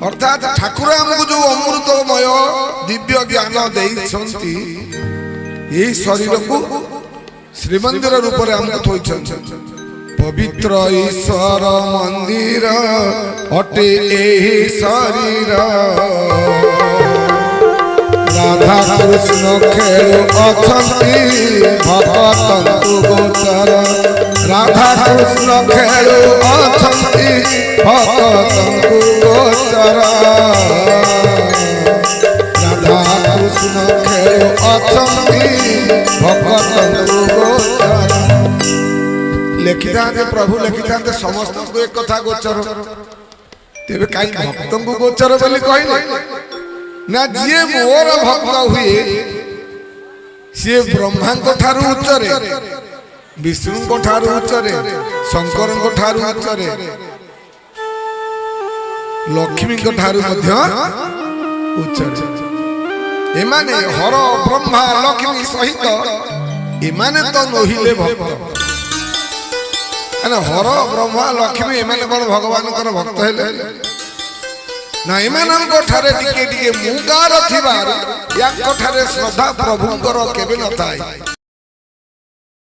अर्थात ठाकुर आमको जो अमृतमय दिव्य ज्ञान देइछंती यही शरीर को श्रीमंदिर रूप में आमको थोइछंती पवित्र ईश्वर मंदिर अटे एही शरीर राधा कृष्ण खेल अछंती भगतंतु गोचर राधा कृष्ण खेल अछंती भगतंतु गोचर राधा कृष्ण खेल अछंती भगतंतु गोचर लिखिता प्रभु लिखिता समस्त को एक कथा गोचर तेरे कहीं भक्त को गोचर बोली कहले ना जी मोर भक्त हुए सी ब्रह्मा को ठारू उच्चरे विष्णु को ठारू उच्चरे शंकर को ठारू उच्चरे लक्ष्मी को ठारू मध्य उच्चरे एमाने हर ब्रह्मा लक्ष्मी सहित एमाने तो नहिले भक्त हर ब्रह्मा लक्ष्मी एमाने कौन भगवान भक्त हेले ना एमानंको ठारे टिके टिके मुगार थिबार या ठारे श्रद्धा प्रभुंकर केबे न थाए।